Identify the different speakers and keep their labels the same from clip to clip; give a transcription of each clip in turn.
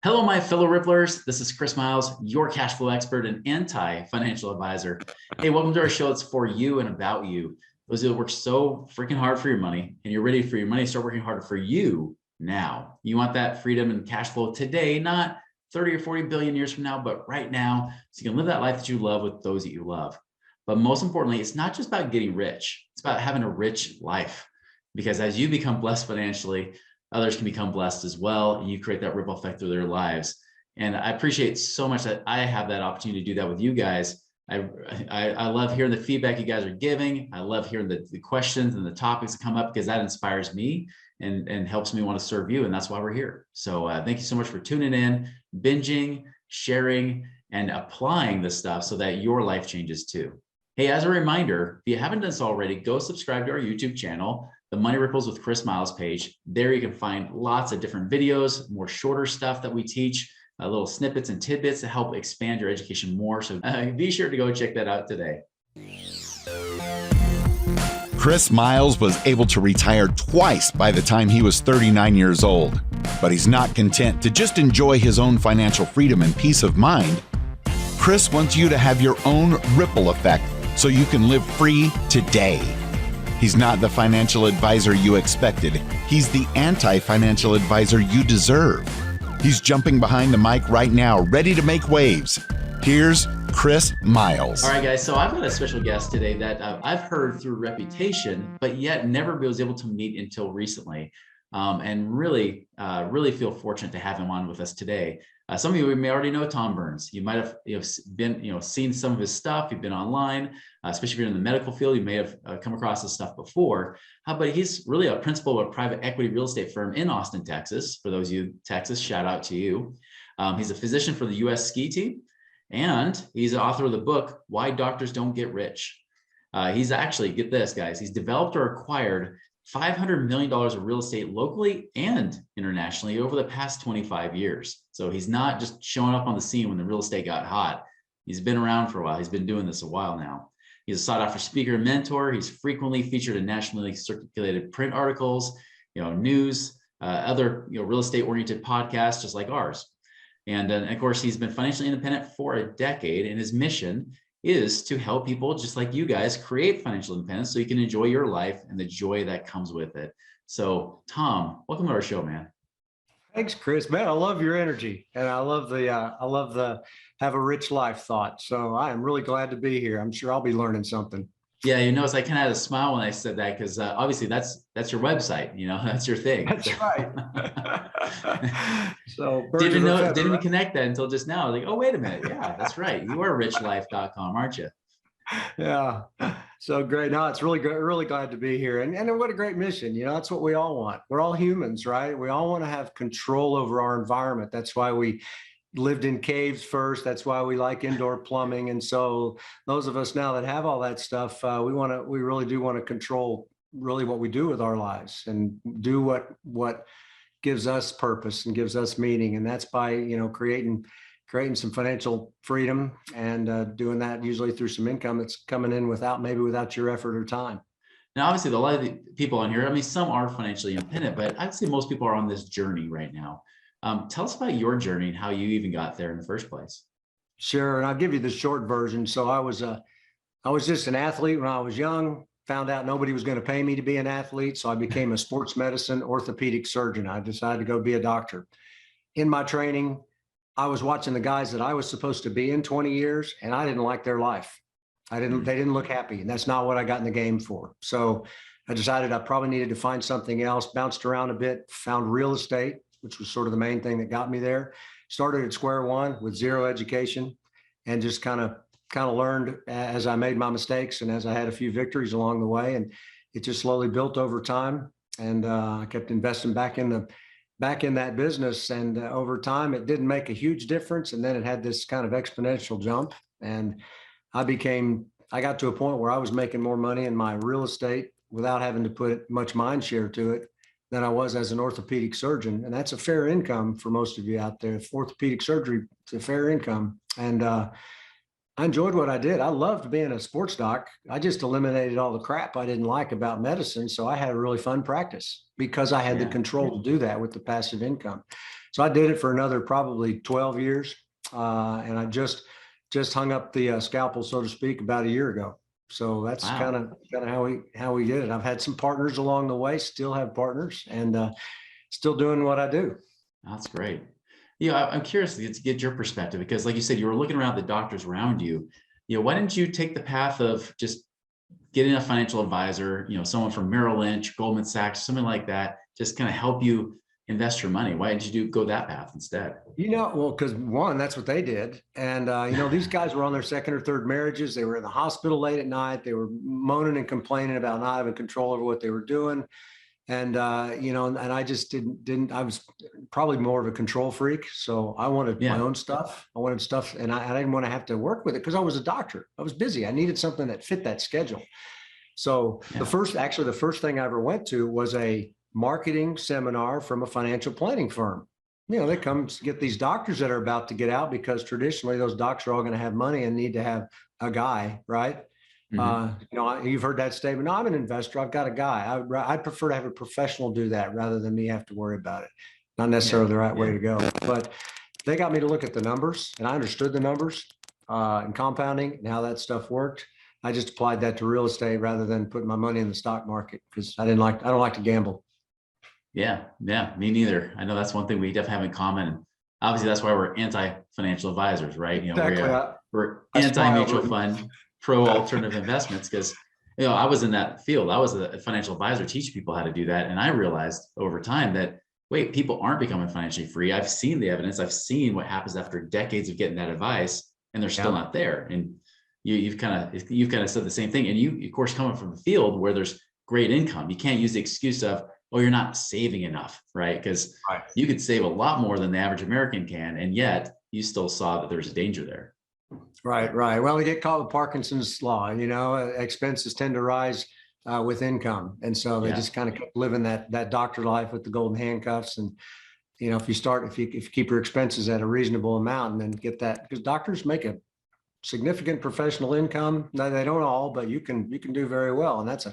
Speaker 1: Hello, my fellow Ripplers. This is Chris Miles, your cash flow expert and anti-financial advisor. Hey, welcome to our show. It's for you and about you. Those who work so freaking hard for your money and you're ready for your money to start working harder for you now. You want that freedom and cash flow today, not 30 or 40 billion years from now, but right now, so you can live that life that you love with those that you love. But most importantly, it's not just about getting rich. It's about having a rich life. Because as you become blessed financially, others can become blessed as well, and you create that ripple effect through their lives. And I appreciate so much that I have that opportunity to do that with you guys. I love hearing the feedback you guys are giving. I love hearing the questions and the topics that come up, because that inspires me and helps me want to serve you. And that's why we're here. So thank you so much for tuning in, binging, sharing, and applying this stuff so that your life changes too. Hey, as a reminder, if you haven't done so already, go subscribe to our YouTube channel, the Money Ripples with Chris Miles page. There you can find lots of different videos, more shorter stuff that we teach, little snippets and tidbits to help expand your education more. So be sure to go check that out today.
Speaker 2: Chris Miles was able to retire twice by the time he was 39 years old. But he's not content to just enjoy his own financial freedom and peace of mind. Chris wants you to have your own ripple effect so you can live free today. He's not the financial advisor you expected. He's the anti-financial advisor you deserve. He's jumping behind the mic right now, ready to make waves. Here's Chris Miles.
Speaker 1: All right, guys. So I've got a special guest today that I've heard through reputation, but yet never was able to meet until recently. And really feel fortunate to have him on with us today. Some of you may already know Tom Burns. You might have been seen some of his stuff. You've been online, especially if you're in the medical field. You may have come across this stuff before. But he's really a principal of a private equity real estate firm in Austin, Texas. For those of you Texas, shout out to you. He's a physician for the U.S. ski team, and he's the author of the book Why Doctors Don't Get Rich. He's actually, get this, guys, he's developed or acquired $500 million of real estate locally and internationally over the past 25 years. So he's not just showing up on the scene when the real estate got hot. He's been around for a while. He's been doing this a while now. He's a sought after speaker and mentor. He's frequently featured in nationally circulated print articles, news, other real estate oriented podcasts just like ours. And of course, he's been financially independent for a decade, and his mission is to help people just like you guys create financial independence so you can enjoy your life and the joy that comes with it. So Tom, welcome to our show, man.
Speaker 3: Thanks, Chris. Man, I love your energy, and I love the have a rich life thought. So I am really glad to be here. I'm sure I'll be learning something.
Speaker 1: Yeah, I kind of had a smile when I said that, because obviously that's your website, that's your thing.
Speaker 3: That's right. So
Speaker 1: didn't even connect that until just now. Like, oh, wait a minute. Yeah, that's right. You are richlife.com, aren't you?
Speaker 3: Yeah. So great. No, it's really good. Really glad to be here. And what a great mission. That's what we all want. We're all humans, right? We all want to have control over our environment. That's why we lived in caves first. That's why we like indoor plumbing. And so those of us now that have all that stuff, we really do want to control really what we do with our lives and do what gives us purpose and gives us meaning. And that's by, creating some financial freedom and doing that usually through some income that's coming in without your effort or time.
Speaker 1: Now, obviously, a lot of the people on here, some are financially independent, but I'd say most people are on this journey right now. Tell us about your journey and how you even got there in the first place.
Speaker 3: Sure. And I'll give you the short version. So I was just an athlete when I was young, found out nobody was going to pay me to be an athlete. So I became a sports medicine orthopedic surgeon. I decided to go be a doctor. In my training, I was watching the guys that I was supposed to be in 20 years, and I didn't like their life. They didn't look happy, and that's not what I got in the game for. So I decided I probably needed to find something else, bounced around a bit, found real estate, which was sort of the main thing that got me there. Started at square one with zero education, and just kind of learned as I made my mistakes and as I had a few victories along the way. And it just slowly built over time. And I kept investing back in that business. And over time, it didn't make a huge difference. And then it had this kind of exponential jump. And I got to a point where I was making more money in my real estate without having to put much mind share to it than I was as an orthopedic surgeon. And that's a fair income for most of you out there. Orthopedic surgery, it's a fair income. And I enjoyed what I did. I loved being a sports doc. I just eliminated all the crap I didn't like about medicine. So I had a really fun practice because I had the control to do that with the passive income. So I did it for another probably 12 years. And I just hung up the scalpel, so to speak, about a year ago. So that's kind
Speaker 1: Wow,
Speaker 3: of how we did it. I've had some partners along the way, still have partners, and still doing what I do.
Speaker 1: that's great. I'm curious to get your perspective because, like you said, you were looking around the doctors around you. Why didn't you take the path of just getting a financial advisor, someone from Merrill Lynch, Goldman Sachs, something like that, just kind of help you invest your money? Why didn't you go that path instead?
Speaker 3: Well, because one, that's what they did. And, these guys were on their second or third marriages. They were in the hospital late at night. They were moaning and complaining about not having control over what they were doing. And, and I just didn't, I was probably more of a control freak. So I wanted my
Speaker 1: Yeah,
Speaker 3: own stuff. I wanted stuff, and I didn't want to have to work with it because I was a doctor. I was busy. I needed something that fit that schedule. So
Speaker 1: yeah,
Speaker 3: the first thing I ever went to was a marketing seminar from a financial planning firm. They come to get these doctors that are about to get out because traditionally those docs are all going to have money and need to have a guy, right?
Speaker 1: hmm,
Speaker 3: You've heard that statement. No, I'm an investor. I've got a guy. I'd prefer to have a professional do that rather than me have to worry about it. Not
Speaker 1: yeah,
Speaker 3: necessarily the right way
Speaker 1: yeah.
Speaker 3: to go, but they got me to look at the numbers, and I understood the numbers and compounding and how that stuff worked. I just applied that to real estate rather than putting my money in the stock market because I don't like to gamble.
Speaker 1: Yeah, yeah, me neither. I know that's one thing we definitely have in common. And obviously, that's why we're anti-financial advisors, right?
Speaker 3: Exactly.
Speaker 1: We're
Speaker 3: I smiled.
Speaker 1: anti-mutual fund, pro-alternative investments, because I was in that field. I was a financial advisor, teaching people how to do that, and I realized over time that wait, people aren't becoming financially free. I've seen the evidence. I've seen what happens after decades of getting that advice, and they're still
Speaker 3: Yeah.
Speaker 1: not there. And you've kind of said the same thing. And you, of course, coming from a field where there's great income, you can't use the excuse of, oh, you're not saving enough, right? Because
Speaker 3: Right.
Speaker 1: you could save a lot more than the average American can, and yet you still saw that there's a danger there.
Speaker 3: Right. Right. Well, we get caught with Parkinson's law. Expenses tend to rise with income, and so they
Speaker 1: Yeah,
Speaker 3: just kind of kept living that doctor life with the golden handcuffs. And if you keep your expenses at a reasonable amount, and then get that, because doctors make a significant professional income. No, they don't all, but you can do very well, and that's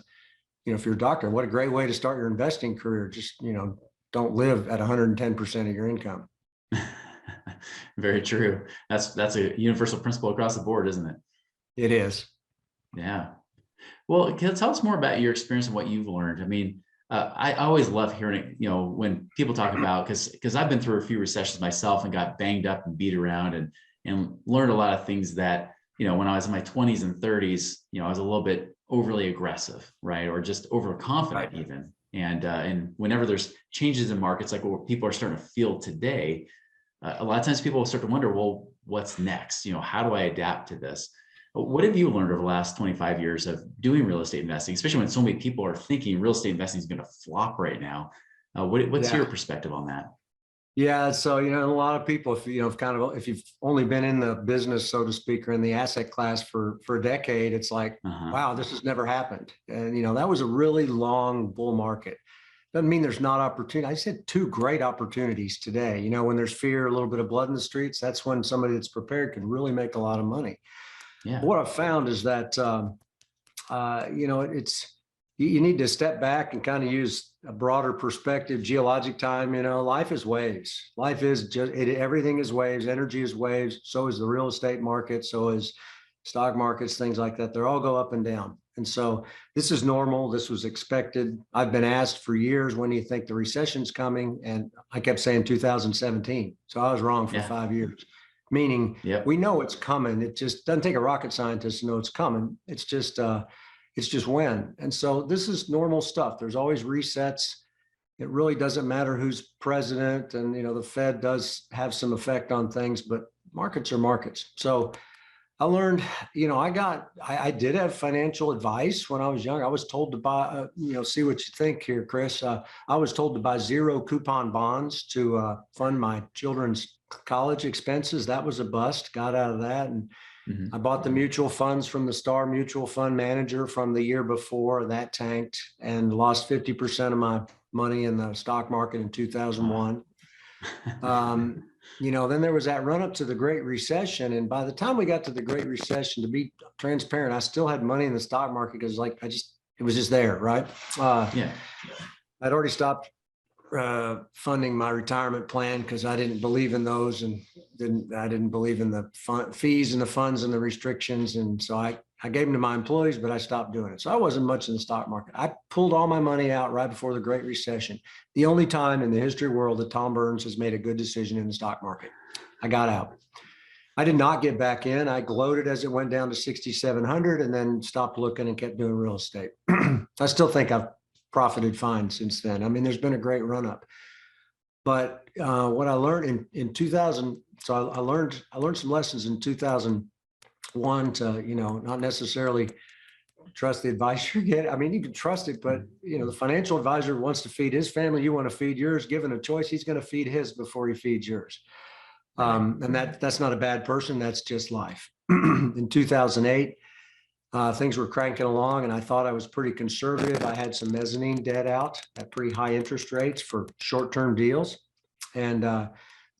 Speaker 3: if you're a doctor, what a great way to start your investing career. Just don't live at 110% of your income.
Speaker 1: very true. That's a universal principle across the board, isn't it?
Speaker 3: It is.
Speaker 1: Yeah. Well, tell us more about your experience and what you've learned. I mean, I always love hearing it, when people talk about, because I've been through a few recessions myself and got banged up and beat around and learned a lot of things that, when I was in my 20s and 30s, I was a little bit overly aggressive, right? Or just overconfident
Speaker 3: Right.
Speaker 1: even. And whenever there's changes in markets, like what people are starting to feel today, a lot of times people start to wonder, well, what's next? How do I adapt to this? What have you learned over the last 25 years of doing real estate investing, especially when so many people are thinking real estate investing is going to flop right now? What's
Speaker 3: Yeah.
Speaker 1: your perspective on that?
Speaker 3: Yeah. So, a lot of people, if you've only been in the business, so to speak, or in the asset class for a decade, it's like,
Speaker 1: Uh-huh.
Speaker 3: wow, this has never happened. And, that was a really long bull market. Doesn't mean there's not opportunity. I said two great opportunities today. When there's fear, a little bit of blood in the streets, that's when somebody that's prepared can really make a lot of money.
Speaker 1: Yeah.
Speaker 3: What I've found is that, it's, you need to step back and kind of use a broader perspective, geologic time. Life is waves. Life is everything is waves. Energy is waves. So is the real estate market. So is stock markets, things like that. They all go up and down. And so this is normal. This was expected. I've been asked for years, when do you think the recession's coming? And I kept saying 2017. So I was wrong for
Speaker 1: Yeah.
Speaker 3: 5 years, meaning
Speaker 1: Yep.
Speaker 3: we know it's coming. It just doesn't take a rocket scientist to know it's coming. It's just when. And so this is normal stuff. There's always resets. It really doesn't matter who's president. And, the Fed does have some effect on things, but markets are markets. So I learned, I did have financial advice when I was young. I was told to buy, see what you think here, Chris. I was told to buy zero coupon bonds to fund my children's college expenses. That was a bust. Got out of that. And I
Speaker 1: Mhm.
Speaker 3: bought the mutual funds from the Star Mutual Fund manager from the year before. That tanked and lost 50% of my money in the stock market in
Speaker 1: Wow.
Speaker 3: 2001. Then there was that run up to the Great Recession. And by the time we got to the Great Recession, to be transparent, I still had money in the stock market because it was just there, right?
Speaker 1: Yeah.
Speaker 3: I'd already stopped funding my retirement plan because I didn't believe in those, and I didn't believe in the fees and the funds and the restrictions. And so I gave them to my employees, but I stopped doing it. So I wasn't much in the stock market. I pulled all my money out right before the Great Recession. The only time in the history of the world that Tom Burns has made a good decision in the stock market. I got out. I did not get back in. I gloated as it went down to 6,700 and then stopped looking and kept doing real estate. I still think I've profited fine since then. I mean, there's been a great run up. But what I learned in 2000, so I learned some lessons in 2001 to, not necessarily trust the advice you get. I mean, you can trust it, but the financial advisor wants to feed his family. You want to feed yours. Given a choice, he's going to feed his before he feeds yours. And that's not a bad person. That's just life. In 2008, things were cranking along and I thought I was pretty conservative. I had some mezzanine debt out at pretty high interest rates for short-term deals. And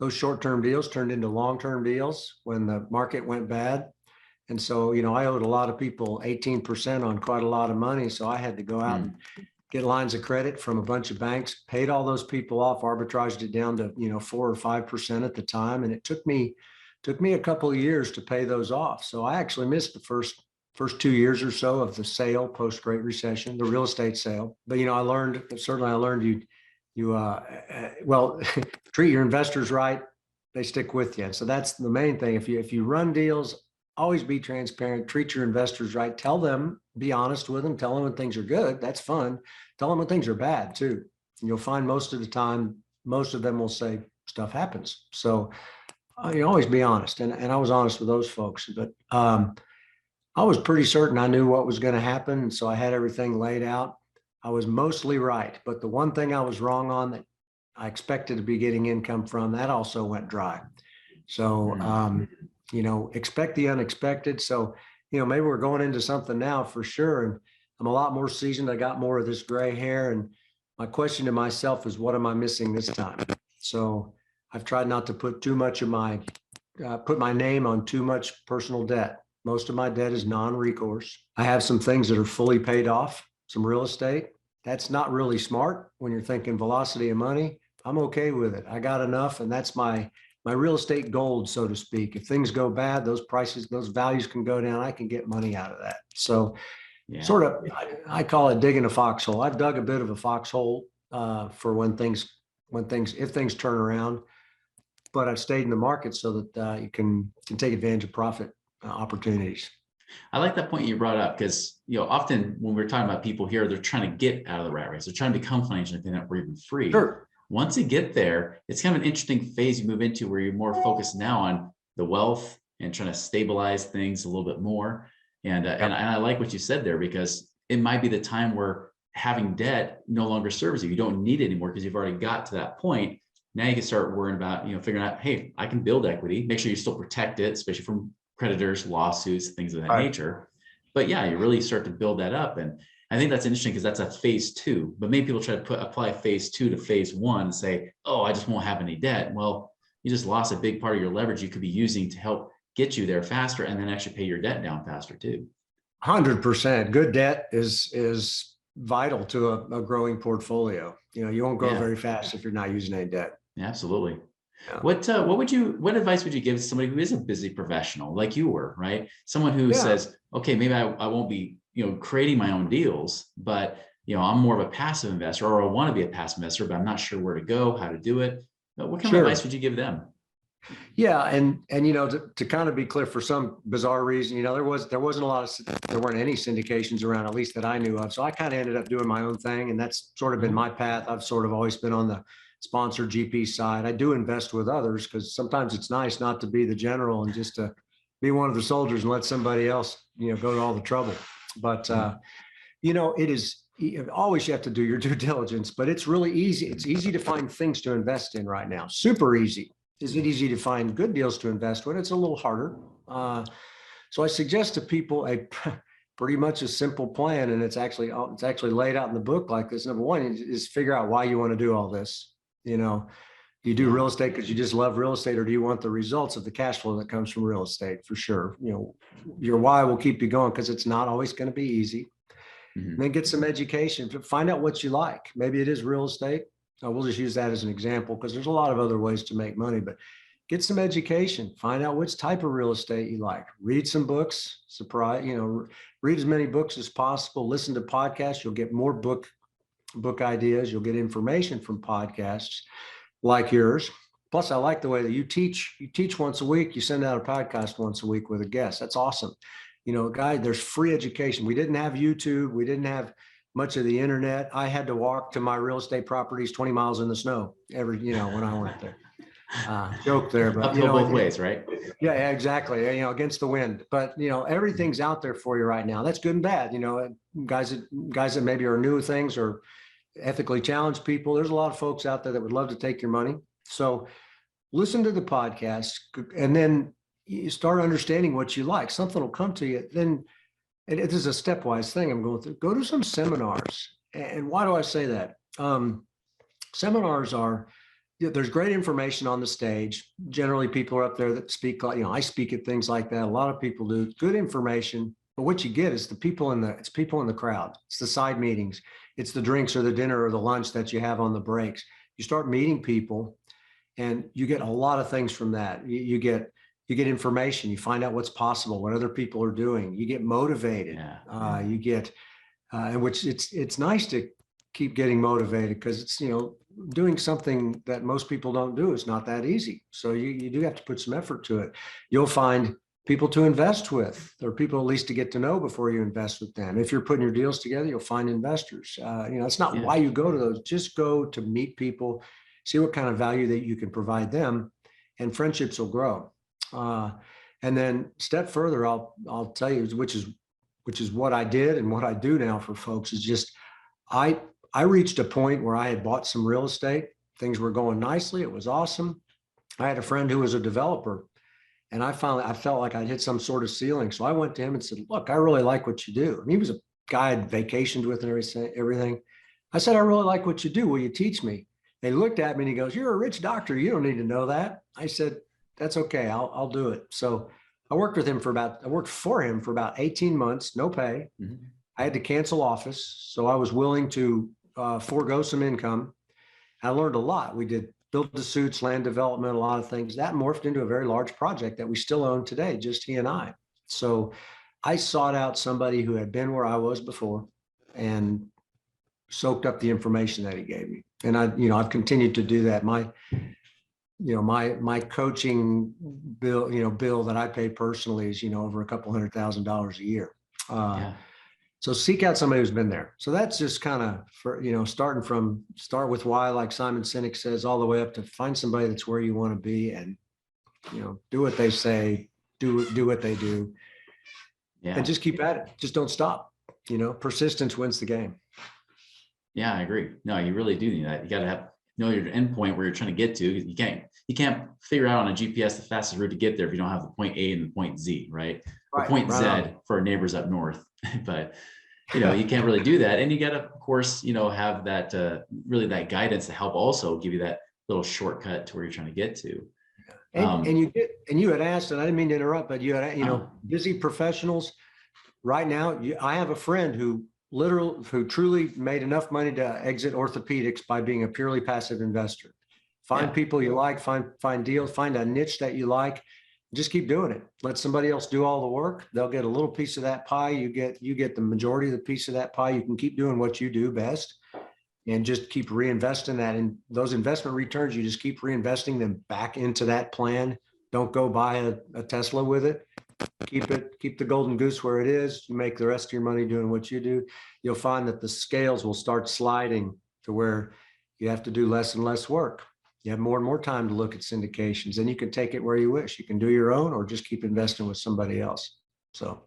Speaker 3: those short-term deals turned into long-term deals when the market went bad. And so, I owed a lot of people 18% on quite a lot of money. So I had to go out and get lines of credit from a bunch of banks, paid all those people off, arbitraged it down to, 4 or 5% at the time. And it took me a couple of years to pay those off. So I actually missed the first 2 years or so of the sale post Great Recession, the real estate sale. But, I learned well, treat your investors right. They stick with you. And so that's the main thing. If you run deals, always be transparent, treat your investors right. Tell them, be honest with them. Tell them when things are good. That's fun. Tell them when things are bad too. And you'll find most of the time, most of them will say stuff happens. So you always be honest. And I was honest with those folks, but I was pretty certain I knew what was going to happen. And so I had everything laid out. I was mostly right. But the one thing I was wrong on that I expected to be getting income from, that also went dry. So, expect the unexpected. So, maybe we're going into something now for sure. And I'm a lot more seasoned. I got more of this gray hair. And my question to myself is, what am I missing this time? So I've tried not to put too much of put my name on too much personal debt. Most of my debt is non-recourse. I have some things that are fully paid off, some real estate. That's not really smart when you're thinking velocity of money. I'm okay with it. I got enough, and that's my real estate gold, so to speak. If things go bad, those prices, those values can go down. I can get money out of that. So sort of, I call it digging a foxhole. I've dug a bit of a foxhole for if things turn around, but I've stayed in the market so that you can take advantage of profit opportunities.
Speaker 1: I like that point you brought up because, often when we're talking about people here, they're trying to get out of the rat race. They're trying to become financially independent or even free.
Speaker 3: Sure.
Speaker 1: Once you get there, it's kind of an interesting phase you move into where you're more focused now on the wealth and trying to stabilize things a little bit more. And I like what you said there, because it might be the time where having debt no longer serves you. You don't need it anymore because you've already got to that point. Now you can start worrying about, figuring out, hey, I can build equity, make sure you still protect it, especially from creditors, lawsuits, things of that nature. But yeah, you really start to build that up. And I think that's interesting because that's a phase 2, but many people try to apply phase 2 to phase 1 and say, oh, I just won't have any debt. Well, you just lost a big part of your leverage you could be using to help get you there faster and then actually pay your debt down faster too.
Speaker 3: 100%. Good debt is vital to a growing portfolio. You won't grow very fast if you're not using any debt.
Speaker 1: Absolutely.
Speaker 3: Yeah.
Speaker 1: What advice would you give to somebody who is a busy professional like you were, right? Someone who says, okay, maybe I won't be, creating my own deals, but I'm more of a passive investor, or I want to be a passive investor, but I'm not sure where to go, how to do it. What kind of advice would you give them?
Speaker 3: Yeah, and to kind of be clear, for some bizarre reason, there weren't any syndications around, at least that I knew of. So I kind of ended up doing my own thing, and that's sort of been my path. I've sort of always been on the sponsor GP side. I do invest with others because sometimes it's nice not to be the general and just to be one of the soldiers and let somebody else, go to all the trouble. But it is always, you have to do your due diligence, but it's really easy. It's easy to find things to invest in right now. Super easy. Is it easy to find good deals to invest with? It's a little harder. So I suggest to people pretty much a simple plan, and it's actually laid out in the book like this. Number one is figure out why you want to do all this. Do you do real estate because you just love real estate, or do you want the results of the cash flow that comes from real estate? For sure. Your why will keep you going because it's not always going to be easy. And then get some education, find out what you like. Maybe it is real estate. We'll just use that as an example because there's a lot of other ways to make money, but get some education, find out which type of real estate you like, read some books, read as many books as possible, listen to podcasts. You'll get more book ideas. You'll get information from podcasts like yours. Plus, I like the way that you teach. You teach once a week. You send out a podcast once a week with a guest. That's awesome. Guy, there's free education. We didn't have YouTube. We didn't have much of the internet. I had to walk to my real estate properties 20 miles in the snow when I went there. Joke there, but
Speaker 1: uphill both ways, right?
Speaker 3: Yeah, exactly. Against the wind, but everything's out there for you right now. That's good and bad. Guys that maybe are new things or ethically challenged people. There's a lot of folks out there that would love to take your money. So listen to the podcast, and then you start understanding what you like. Something will come to you. Then it is a stepwise thing I'm going through. Go to some seminars. And why do I say that? Seminars are, there's great information on the stage. Generally, people are up there that speak, I speak at things like that. A lot of people do. Good information. But what you get is people in the crowd. It's the side meetings. It's the drinks or the dinner or the lunch that you have on the breaks. You start meeting people and you get a lot of things from that. You get information. You find out what's possible, what other people are doing. You get motivated. You get, which it's nice to keep getting motivated because it's, doing something that most people don't do is not that easy. So you do have to put some effort to it. You'll find people to invest with, or people at least to get to know before you invest with them. If you're putting your deals together, you'll find investors. It's not why you go to those. Just go to meet people, see what kind of value that you can provide them, and friendships will grow. And then step further, I'll tell you, which is what I did and what I do now for folks is just, I reached a point where I had bought some real estate. Things were going nicely. It was awesome. I had a friend who was a developer, and I felt like I'd hit some sort of ceiling. So I went to him and said, look, I really like what you do. And he was a guy I'd vacationed with and everything. I said, I really like what you do. Will you teach me? And he looked at me and he goes, you're a rich doctor. You don't need to know that. I said, that's okay. I'll do it. So I worked for him for about 18 months, no pay. Mm-hmm. I had to cancel office. So I was willing to forego some income. I learned a lot. We did build-to-suits, land development, a lot of things. That morphed into a very large project that we still own today, just he and I. So I sought out somebody who had been where I was before and soaked up the information that he gave me. And I've continued to do that. My coaching bill that I pay personally is, over a couple $100,000 a year. So seek out somebody who's been there. So that's just kind of for, start with why, like Simon Sinek says, all the way up to find somebody that's where you want to be and, do what they say, do what they do, and just keep at it. Just don't stop. Persistence wins the game.
Speaker 1: Yeah, I agree. No, you really do need that. You got to know your endpoint where you're trying to get to. You can't figure out on a GPS the fastest route to get there if you don't have the point A and the point Z, right? The point Z for our neighbors up north. But you can't really do that. And you got to, of course, have that really that guidance to help also give you that little shortcut to where you're trying to get to.
Speaker 3: And you had asked, and I didn't mean to interrupt, but you had, busy professionals right now. I have a friend who truly made enough money to exit orthopedics by being a purely passive investor. Find people you like, find deals, find a niche that you like. Just keep doing it. Let somebody else do all the work. They'll get a little piece of that pie. You get the majority of the piece of that pie. You can keep doing what you do best and just keep reinvesting that. And those investment returns, you just keep reinvesting them back into that plan. Don't go buy a Tesla with it. Keep the golden goose where it is. You make the rest of your money doing what you do. You'll find that the scales will start sliding to where you have to do less and less work. You have more and more time to look at syndications, and you can take it where you wish. You can do your own or just keep investing with somebody else. So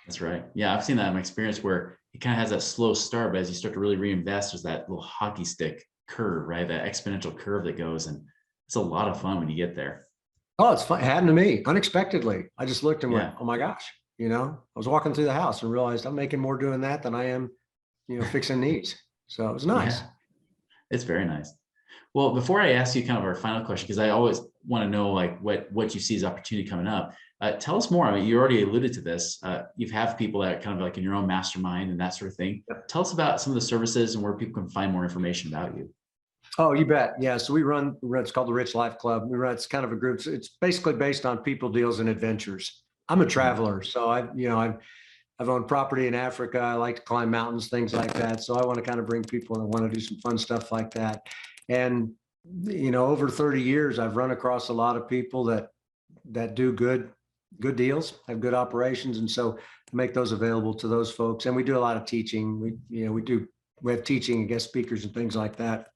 Speaker 1: that's right. Yeah, I've seen that in my experience where it kind of has that slow start, but as you start to really reinvest, there's that little hockey stick curve, right? That exponential curve that goes, and it's a lot of fun when you get there.
Speaker 3: Oh, it's fun. It happened to me unexpectedly. I just looked and went, oh my gosh, I was walking through the house and realized I'm making more doing that than I am, fixing these. So it was nice.
Speaker 1: Yeah. It's very nice. Well, before I ask you kind of our final question, because I always want to know like what you see as opportunity coming up. Tell us more. I mean, you already alluded to this. You have people that are kind of like in your own mastermind and that sort of thing. Yep. Tell us about some of the services and where people can find more information about you.
Speaker 3: Oh, you bet. Yeah. So it's called the Rich Life Club. It's kind of a group. It's basically based on people, deals, and adventures. I'm a
Speaker 1: Mhm.
Speaker 3: traveler. So I've owned property in Africa. I like to climb mountains, things like that. So I want to kind of bring people that want to do some fun stuff like that. And, over 30 years, I've run across a lot of people that do good deals, have good operations. And so make those available to those folks. And we do a lot of teaching. We have teaching and guest speakers and things like that.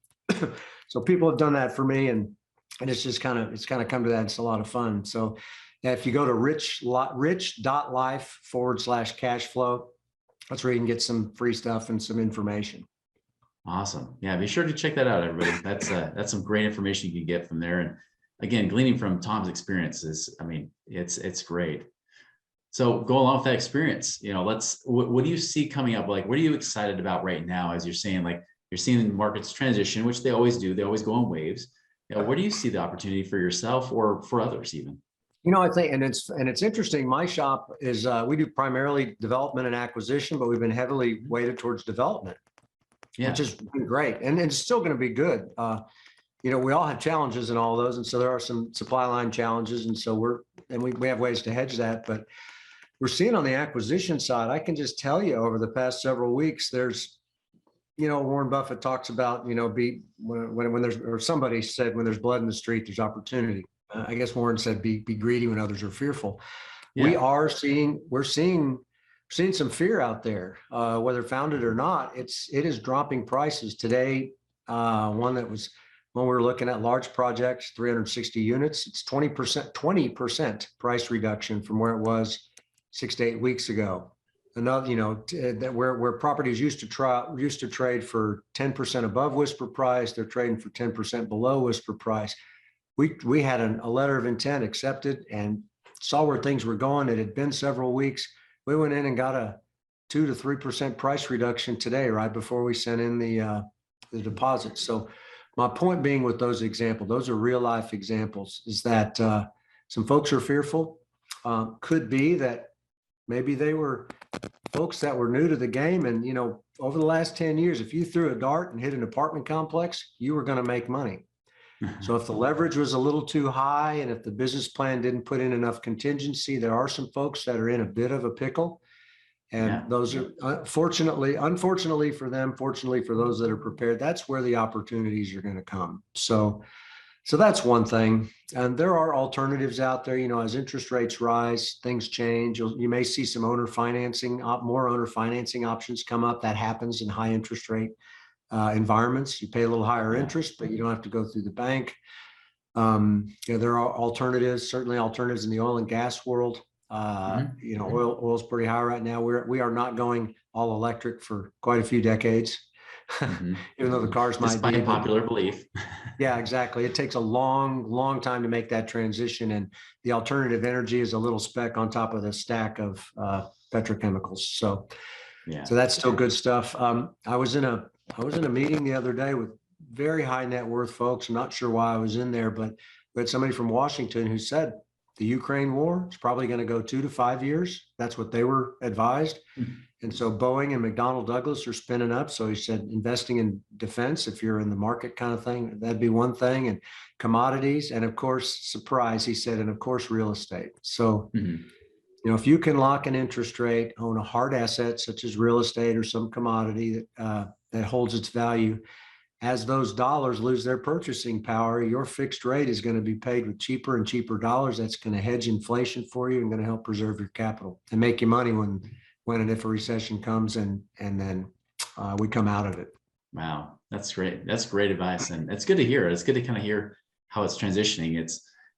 Speaker 3: So people have done that for me, and it's kind of come to that. It's a lot of fun. So if you go to rich.life/cash flow, that's where you can get some free stuff and some information.
Speaker 1: Awesome. Yeah, be sure to check that out, everybody. That's some great information you can get from there. And again, gleaning from Tom's experiences, I mean, it's great. So go along with that experience, what do you see coming up? Like, what are you excited about right now? As you're saying, like you're seeing the markets transition, which they always do. They always go in waves. Where do you see the opportunity for yourself or for others even?
Speaker 3: I think, and it's interesting. My shop is we do primarily development and acquisition, but we've been heavily weighted towards development, which
Speaker 1: Yeah.
Speaker 3: has been great, and it's still going to be good. We all have challenges in all of those, and so there are some supply line challenges, and so we have ways to hedge that, but we're seeing on the acquisition side. I can just tell you over the past several weeks, there's, Warren Buffett talks about, when there's, or somebody said, when there's blood in the street, there's opportunity. I guess Warren said, be greedy when others are fearful.
Speaker 1: Yeah.
Speaker 3: We're seeing some fear out there, whether founded or not. It is dropping prices today. When we were looking at large projects, 360 units, it's 20% price reduction from where it was 6 to 8 weeks ago. Another, that where properties used to trade for 10% above whisper price, they're trading for 10% below whisper price. We had a letter of intent accepted and saw where things were going. It had been several weeks. We went in and got a 2 to 3% price reduction today, right before we sent in the deposit. So my point being with those examples, those are real life examples, is that some folks are fearful. Could be that maybe they were folks that were new to the game. And, over the last 10 years, if you threw a dart and hit an apartment complex, you were going to make money. So if the leverage was a little too high, and if the business plan didn't put in enough contingency, there are some folks that are in a bit of a pickle. And
Speaker 1: Yeah.
Speaker 3: those are unfortunately for them, fortunately for those that are prepared, that's where the opportunities are going to come. So that's one thing. And there are alternatives out there. As interest rates rise, things change. You may see some more owner financing options come up. That happens in high interest rate environments. You pay a little higher interest, but you don't have to go through the bank. There are alternatives, certainly alternatives in the oil and gas world. Oil's pretty high right now. We are not going all electric for quite a few decades,
Speaker 1: Mhm.
Speaker 3: even though the cars might be.
Speaker 1: Despite popular belief.
Speaker 3: Yeah, exactly. It takes a long, long time to make that transition, and the alternative energy is a little speck on top of the stack of petrochemicals. So
Speaker 1: Yeah.
Speaker 3: that's still good stuff. I was in a meeting the other day with very high net worth folks. I'm not sure why I was in there, but we had somebody from Washington who said the Ukraine war is probably going to go 2 to 5 years. That's what they were advised. And so Boeing and McDonnell Douglas are spinning up. So he said, investing in defense, if you're in the market kind of thing, that'd be one thing. And commodities. And of course, surprise, he said, and of course, real estate. So,
Speaker 1: Mhm.
Speaker 3: if you can lock an interest rate, own a hard asset such as real estate or some commodity that holds its value, as those dollars lose their purchasing power, your fixed rate is going to be paid with cheaper and cheaper dollars. That's going to hedge inflation for you and going to help preserve your capital and make you money when and if a recession comes and then we come out of it.
Speaker 1: Wow, that's great. That's great advice, and it's good to hear. It's good to kind of hear how it's transitioning.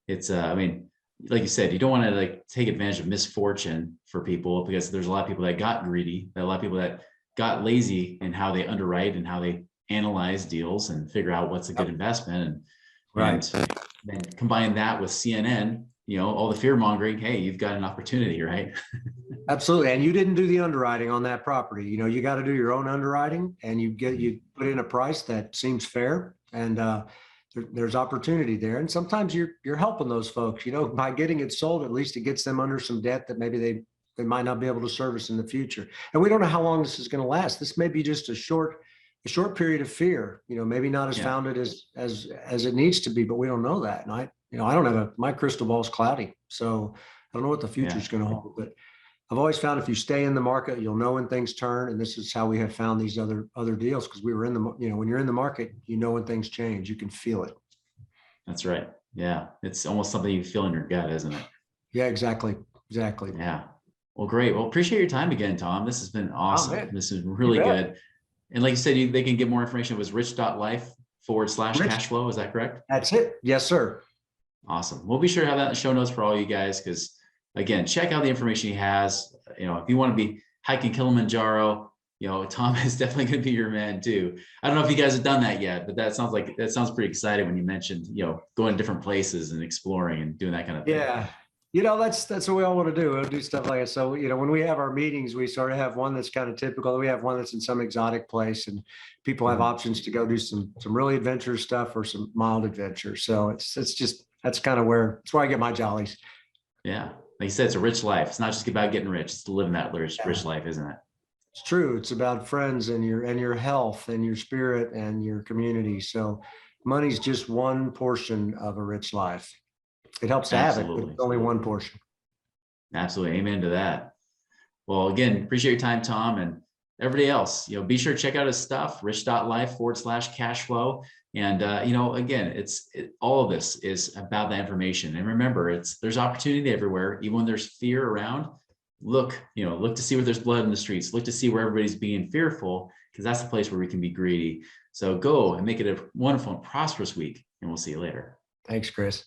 Speaker 1: It's. I mean, like you said, you don't want to like take advantage of misfortune for people, because there's a lot of people that got greedy, a lot of people that got lazy in how they underwrite and how they analyze deals and figure out what's a good investment, and
Speaker 3: Right.
Speaker 1: then combine that with CNN. All the fear mongering. Hey, you've got an opportunity, right?
Speaker 3: Absolutely. And you didn't do the underwriting on that property. You got to do your own underwriting, and you put in a price that seems fair, and there's opportunity there. And sometimes you're helping those folks, by getting it sold. At least it gets them under some debt that maybe they might not be able to service in the future. And we don't know how long this is going to last. This may be just a short a short period of fear, maybe not as
Speaker 1: Yeah.
Speaker 3: founded as it needs to be, but we don't know that. And I don't have my crystal ball is cloudy. So I don't know what the future
Speaker 1: Yeah.
Speaker 3: is going to hold, but I've always found if you stay in the market, you'll know when things turn. And this is how we have found these other deals, because we were in the, when you're in the market, when things change, you can feel it.
Speaker 1: That's right. Yeah. It's almost something you feel in your gut, isn't it?
Speaker 3: Yeah, exactly. Exactly.
Speaker 1: Yeah. Well, great. Well, appreciate your time again, Tom. This has been
Speaker 3: Oh,
Speaker 1: awesome.
Speaker 3: man.
Speaker 1: This is
Speaker 3: You
Speaker 1: really
Speaker 3: bet.
Speaker 1: good. And like you said, they can get more information. It was rich.life/cash
Speaker 3: Rich.
Speaker 1: flow. Is that correct?
Speaker 3: That's it. Yes, sir.
Speaker 1: Awesome. We'll be sure to have that in the show notes for all you guys, because again, check out the information he has. If you want to be hiking Kilimanjaro, Tom is definitely going to be your man too. I don't know if you guys have done that yet, but that sounds pretty exciting when you mentioned, going to different places and exploring and doing that kind of thing.
Speaker 3: Yeah. That's what we all want to do. We'll do stuff like that. So, when we have our meetings, we sort of have one that's kind of typical. We have one that's in some exotic place, and people have options to go do some really adventurous stuff or some mild adventure. So that's kind of that's where I get my jollies.
Speaker 1: Yeah. Like you said, it's a rich life. It's not just about getting rich. It's living that rich life, isn't it?
Speaker 3: It's true. It's about friends and your health and your spirit and your community. So money's just one portion of a rich life. It helps to have it, but
Speaker 1: Absolutely.
Speaker 3: it's only one portion.
Speaker 1: Absolutely. Amen to that. Well, again, appreciate your time, Tom, and everybody else. Be sure to check out his stuff, rich.life/cash flow. And, again, all of this is about that information. And remember, there's opportunity everywhere. Even when there's fear around, look to see where there's blood in the streets, look to see where everybody's being fearful, because that's the place where we can be greedy. So go and make it a wonderful and prosperous week, and we'll see you later.
Speaker 3: Thanks, Chris.